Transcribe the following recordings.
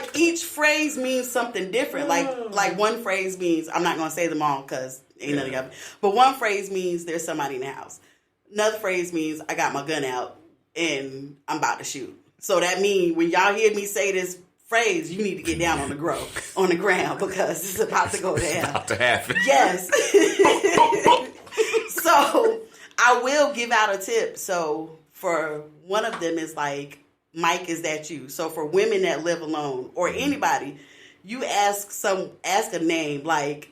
like each phrase means something different. Like one phrase means, I'm not going to say them all because ain't nothing of it. But one phrase means there's somebody in the house. Another phrase means I got my gun out and I'm about to shoot. So that means when y'all hear me say this phrase, you need to get down on the ground because it's about to go down. It's about to happen. Yes. So I will give out a tip. So for one of them is like, Mike, is that you? So for women that live alone or anybody, you ask a name like,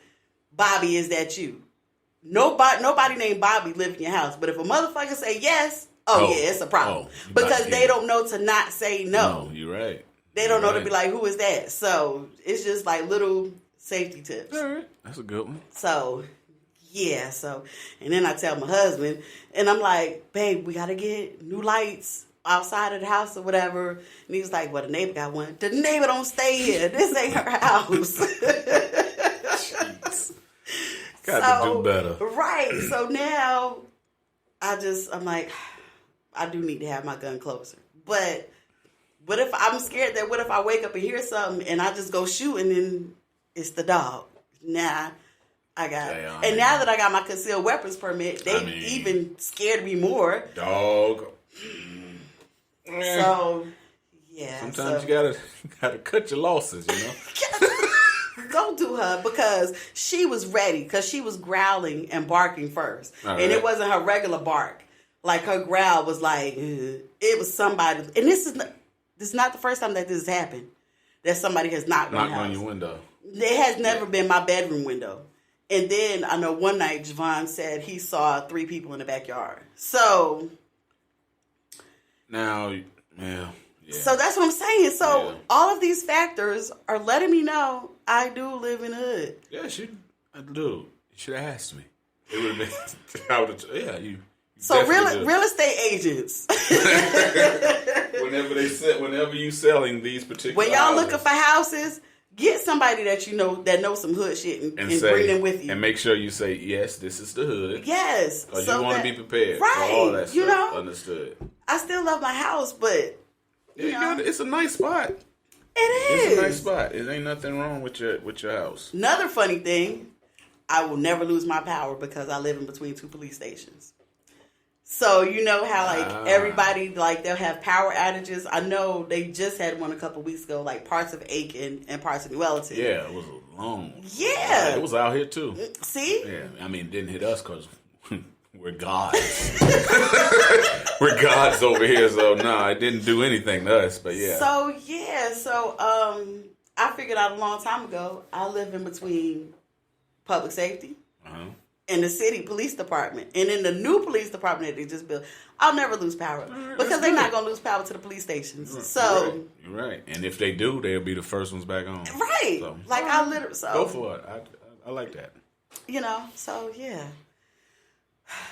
Bobby, is that you? Nobody named Bobby live in your house. But if a motherfucker say yes, yeah, it's a problem. Because they don't know to not say no. No, you're right. They don't know to be like, who is that? So it's just like little safety tips. All right. That's a good one. So, yeah. And then I tell my husband, and I'm like, babe, we got to get new lights outside of the house or whatever. And he was like, well, the neighbor got one. The neighbor don't stay here. This ain't her house. Got to do better. Right. So now I'm like, I do need to have my gun closer. But what if I'm scared that what if I wake up and hear something and I just go shoot and then it's the dog? Nah, I got it. And now that I got my concealed weapons permit, they even scared me more. Dog. So, yeah. Sometimes you gotta cut your losses, you know? Don't do her because she was ready because she was growling and barking first. And it wasn't her regular bark. Like her growl was like, it was somebody. And this is not the first time that this has happened. That somebody has knocked on your window. It has never been my bedroom window. And then I know one night Javon said he saw 3 people in the backyard. So now, yeah. So that's what I'm saying. So all of these factors are letting me know I do live in the hood. Yeah, I do. You should have asked me. It would have been. You. So real estate agents. whenever you selling these particular when y'all looking for houses, get somebody that you know that knows some hood shit and bring them with you. And make sure you say, yes, this is the hood. Yes. Because you want to be prepared for all that stuff. You know? Understood. I still love my house, but it's a nice spot. It is. It's a nice spot. It ain't nothing wrong with your house. Another funny thing, I will never lose my power because I live in between 2 police stations. So you know how everybody they'll have power outages. I know they just had one a couple weeks ago, like parts of Aiken and parts of New Elton. Yeah, it was long. Yeah, it was out here too. See? Yeah, I mean, it didn't hit us because we're gods. We're gods over here, so it didn't do anything to us. But yeah. So I figured out a long time ago. I live in between public safety. In the city police department. And in the new police department that they just built, I'll never lose power. Because they're not going to lose power to the police stations. So You're right. And if they do, they'll be the first ones back on. Right. So, I literally... go for it. I like that. You know, so yeah.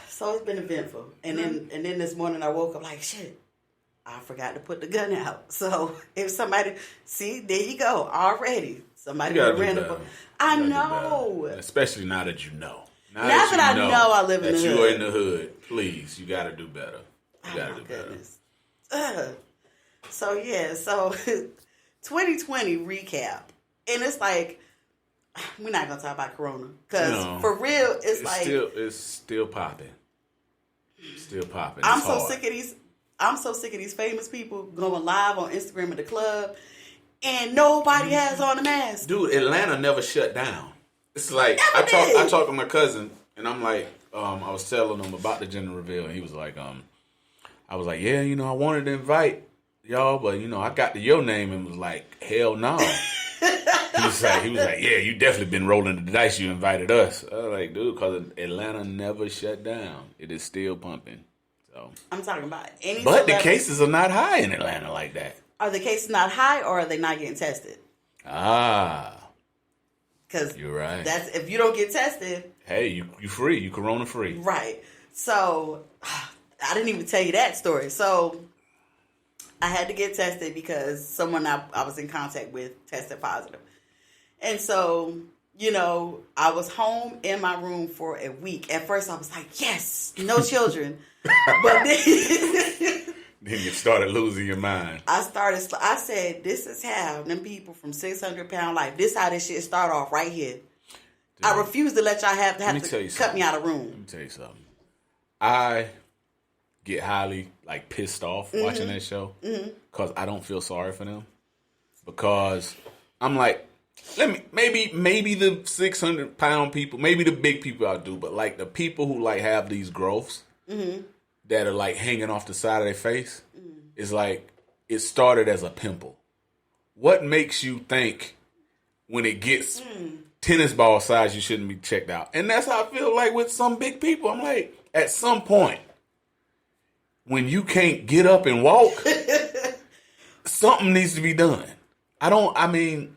So it's been eventful. And then this morning I woke up like, shit, I forgot to put the gun out. So if somebody... See, there you go. Already. Somebody ran up. I know. Especially now that you know. Now that I know I live in the hood. That you are in the hood, please, you got to do better. You got to do better. So 2020 recap. And it's like, we're not going to talk about Corona. Because for real, it's still popping. Still popping. I'm so sick of these famous people going live on Instagram at the club. And nobody has on a mask. Dude, Atlanta never shut down. It's like, I talked to my cousin, and I'm like, I was telling him about the gender reveal, and he was like, I was like, yeah, I wanted to invite y'all, but, I got to your name, and was like, hell no. He was like, yeah, you definitely been rolling the dice, you invited us. I was like, dude, because Atlanta never shut down. It is still pumping. So I'm talking about But the cases are not high in Atlanta like that. Are the cases not high, or are they not getting tested? Because you're right. That's if you don't get tested. Hey, you free. You Corona free. Right. So I didn't even tell you that story. So I had to get tested because someone I was in contact with tested positive. And so, I was home in my room for a week. At first I was like, yes, no children. But then Then you started losing your mind. I said, this is how them people from 600-pound life, this how this shit start off right here. Dude, I refuse to let y'all have to cut me out of room. Let me tell you something. I get highly pissed off watching that show because I don't feel sorry for them. Because I'm like, maybe the 600-pound people, maybe the big people I do, but the people who have these growths that are hanging off the side of their face is it started as a pimple. What makes you think when it gets tennis ball size you shouldn't be checked out? And that's how I feel with some big people. I'm like, at some point, when you can't get up and walk, something needs to be done. I don't know.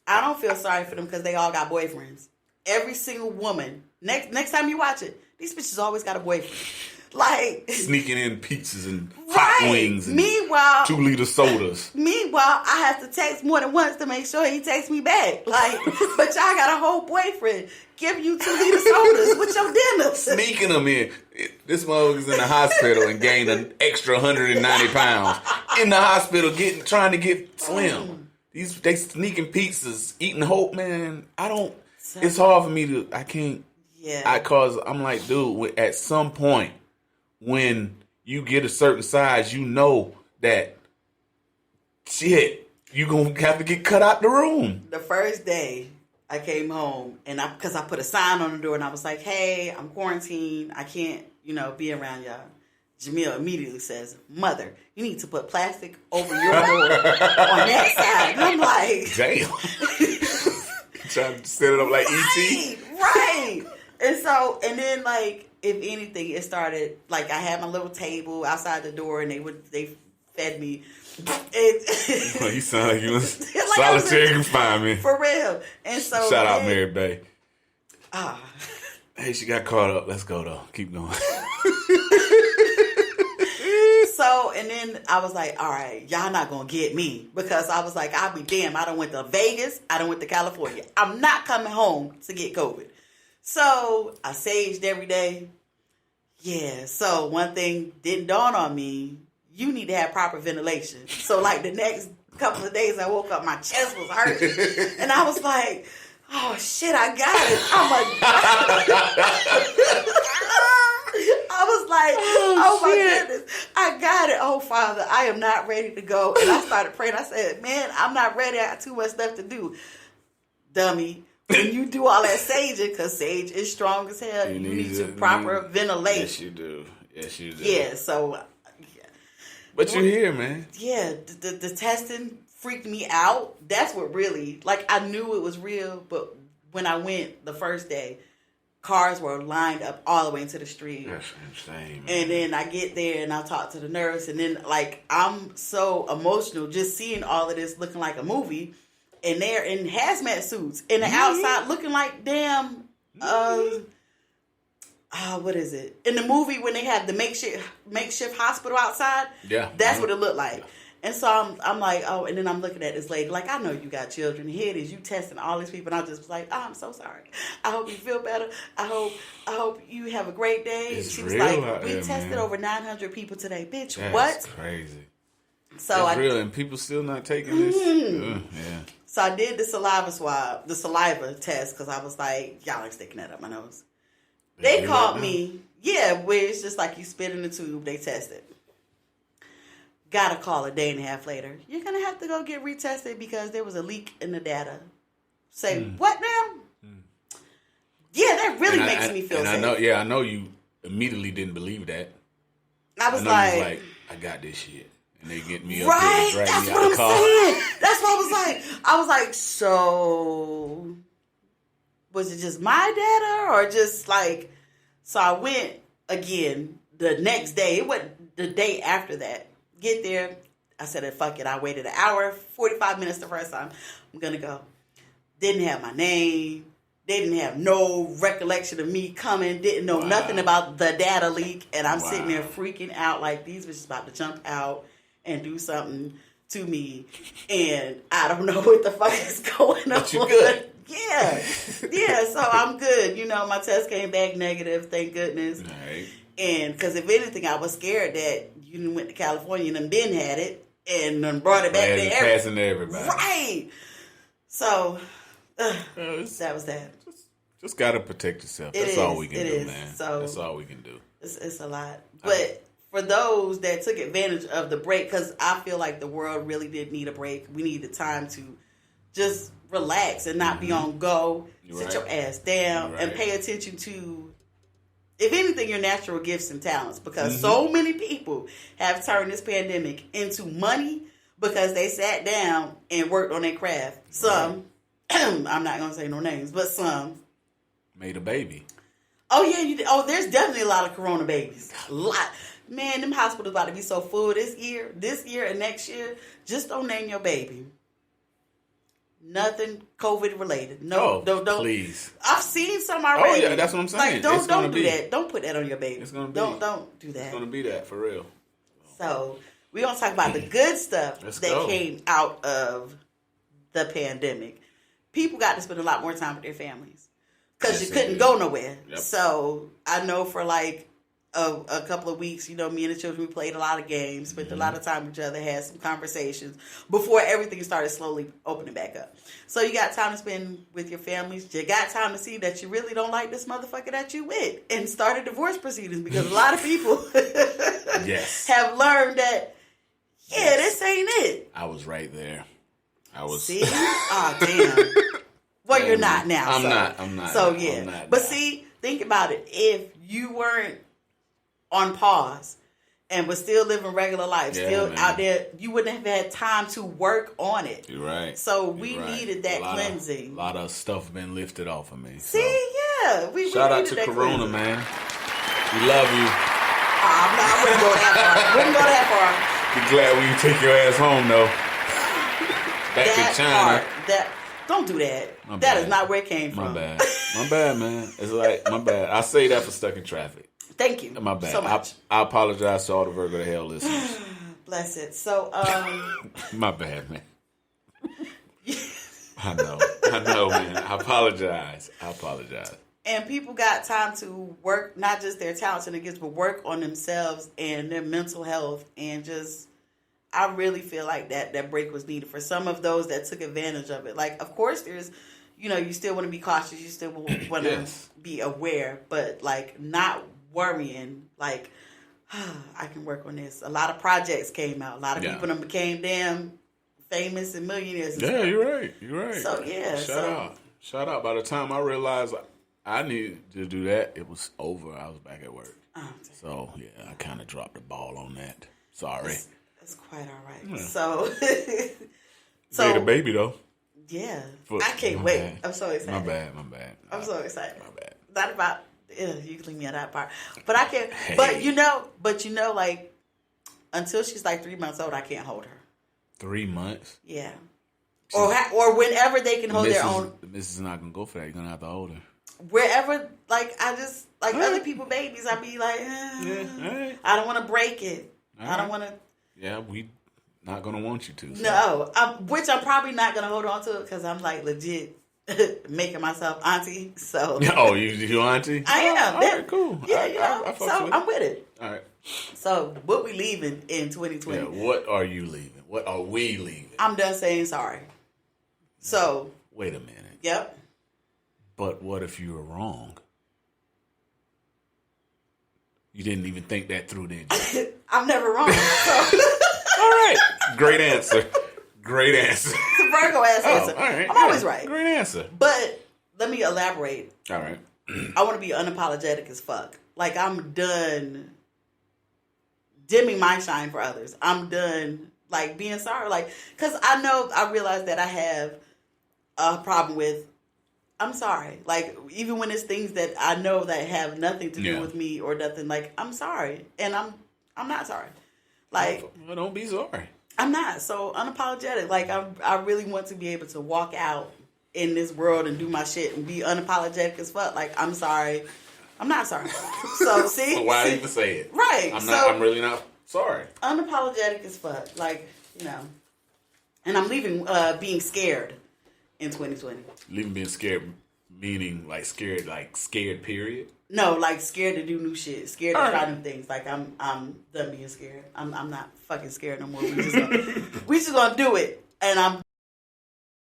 I don't feel sorry for them because they all got boyfriends. Every single woman. Next time you watch it, these bitches always got a boyfriend. Sneaking in pizzas and hot wings and 2-liter sodas. Meanwhile, I have to text more than once to make sure he texts me back. But y'all got a whole boyfriend. Give you 2-liter sodas with your dinner. Sneaking them in. This motherfucker's in the hospital and gained an extra 190 pounds. In the hospital trying to get slim. They sneaking pizzas, eating hope, man. It's hard for me I can't. Yeah. Cause I'm like, dude, at some point, when you get a certain size, you know that shit, you gonna have to get cut out the room. The first day I came home and because I put a sign on the door and I was like, hey, I'm quarantined. I can't, be around y'all. Jamil immediately says, mother, you need to put plastic over your door on that side. And I'm like, damn. Trying to set it up like E.T. Right. And then if anything, it started I had my little table outside the door, and they fed me. You sound like you was solitary confinement for real. And so shout out Mary Bay. Hey, she got caught up. Let's go though. Keep going. So, and then I was like, all right, y'all not gonna get me, because I was like, I'll be damned. I done went to Vegas. I done went to California. I'm not coming home to get COVID. So I saged every day. Yeah. So one thing didn't dawn on me. You need to have proper ventilation. So the next couple of days I woke up, my chest was hurting. And I was like, oh shit, I got it. I was like, oh my goodness, I got it. Oh Father, I am not ready to go. And I started praying. I said, man, I'm not ready. I got too much stuff to do. Dummy. When you do all that saging, because sage is strong as hell, you need to proper ventilate. Yes, you do. Yeah, so. Yeah. But you're here, man. Yeah, the testing freaked me out. That's what really, I knew it was real, but when I went the first day, cars were lined up all the way into the street. That's insane, man. And then I get there and I talk to the nurse, and then I'm so emotional just seeing all of this looking like a movie. And they're in hazmat suits in the outside looking like damn, what is it? In the movie when they have the makeshift hospital outside, that's what it looked like. Yeah. And so I'm like, oh, and then I'm looking at this lady I know you got children. Here it is, you testing all these people, and I just was like, oh, I'm so sorry. I hope you feel better. I hope you have a great day. It's she was real like, we tested over 900 people today, bitch. That's what? Crazy. So it's real, and people still not taking this. Yeah. So I did the saliva test, because I was like, y'all ain't sticking that up my nose. They called me, where it's just you spit in the tube, they test it. Got a call a day and a half later. You're going to have to go get retested because there was a leak in the data. Say, what now? Yeah, that really makes me feel safe. I know you immediately didn't believe that. I was like, I got this shit. And they get me up right, here and drag that's me what out I'm the car. saying. That's what I was like. I was like, so was it just my data or just so I went again the next day. It wasn't the day after that. Get there. I said, fuck it. I waited an hour, 45 minutes the first time. I'm going to go. Didn't have my name. They didn't have no recollection of me coming. Didn't know nothing about the data leak. And I'm sitting there freaking out like these bitches about to jump out and do something to me. And I don't know what the fuck is going on. But you good. Yeah. So I'm good. My test came back negative. Thank goodness. Right. And because if anything, I was scared that you done went to California and Ben had it and then brought it back there. Passing to everybody. Right. So, that was that. Just got to protect yourself. That's all we can do, man. So, that's all we can do. It's a lot. But for those that took advantage of the break, because I feel like the world really did need a break. We needed time to just relax and not be on go. Sit your ass down and pay attention to, if anything, your natural gifts and talents. Because so many people have turned this pandemic into money because they sat down and worked on their craft. Some, I'm not going to say no names, but some made a baby. Oh, yeah, you did. Oh, there's definitely a lot of corona babies. A lot. Man, them hospitals about to be so full this year and next year. Just don't name your baby. Nothing COVID related. No, don't. Please. I've seen some already. Oh yeah, that's what I'm saying. Like, don't do that. Don't put that on your baby. It's gonna be. Don't do that. It's gonna be that for real. So we're gonna talk about the good stuff that came out of the pandemic. People got to spend a lot more time with their families because you couldn't go nowhere. Yep. So I know for like a couple of weeks, me and the children, we played a lot of games, spent a lot of time with each other, had some conversations before everything started slowly opening back up. So you got time to spend with your families. You got time to see that you really don't like this motherfucker that you with and started divorce proceedings, because a lot of people have learned that, this ain't it. I was right there. I was. See? Oh, damn. Well, you're not now. I'm not. So, yeah. But see, think about it. If you weren't on pause and was still living regular life, out there, you wouldn't have had time to work on it. You're right. So we needed that cleansing. A lot of stuff been lifted off of me. See, we shout out to Corona, cleansing. Man. We love you. I wouldn't go that far. Be glad when you take your ass home, though. Back to China. Don't do that. That is not where it came from. My bad, man. It's like, my bad. I say that for stuck in traffic. Thank you. My bad. So much. I apologize to all the Virgo to Hell listeners. Bless it. So, my bad, man. I know, man. I apologize. And people got time to work, not just their talents and their gifts, but work on themselves and their mental health. And just, I really feel like that break was needed for some of those that took advantage of it. Like, of course, there's, you still want to be cautious. You still want to be aware, but like not worrying, like, I can work on this. A lot of projects came out. A lot of people became damn famous and millionaires. And stuff. You're right. So, Shout out. By the time I realized I needed to do that, it was over. I was back at work. So, I kind of dropped the ball on that. Sorry. That's quite all right. Yeah. So made a baby, though. Yeah. I can't wait. Bad. I'm so excited. My bad. I'm so excited. My bad. Not about... you can leave me at that part. But I can't... Hey. But like, until she's like 3 months old, I can't hold her. 3 months? Yeah. Or whenever they can hold their own... The missus is not going to go for that. You're going to have to hold her. Wherever, like, I just... Like, other people babies, I be like, right. I don't want to break it. I don't want to... Yeah, we not going to want you to. So. No. Which I'm probably not going to hold on to it because I'm, like, legit... making myself auntie, so you auntie? I am. All right, cool. Yeah, I'm with it. All right. So what we leaving in 2020? Yeah, what are you leaving? What are we leaving? I'm done saying sorry. So wait a minute. Yep. But what if you were wrong? You didn't even think that through, did you? I'm never wrong. So. All right. Great answer. It's a Virgo ass answer. All right. I'm always right. Great answer. But let me elaborate. All right. I want to be unapologetic as fuck. Like, I'm done dimming my shine for others. I'm done, like, being sorry. Like, because I realize that I have a problem with, I'm sorry. Like, even when it's things that I know that have nothing to do with me or nothing, like, I'm sorry. And I'm not sorry. Like, well, don't be sorry. I'm not. So unapologetic. Like, I really want to be able to walk out in this world and do my shit and be unapologetic as fuck. Like, I'm sorry. I'm not sorry. So, see? So why even say it? Right. I'm really not sorry. Unapologetic as fuck. Like, And I'm leaving being scared in 2020. Leaving being scared Meaning, like scared. Period. No, like scared to do new shit, scared to try new things. Like I'm done being scared. I'm not fucking scared no more. We just gonna do it, and I'm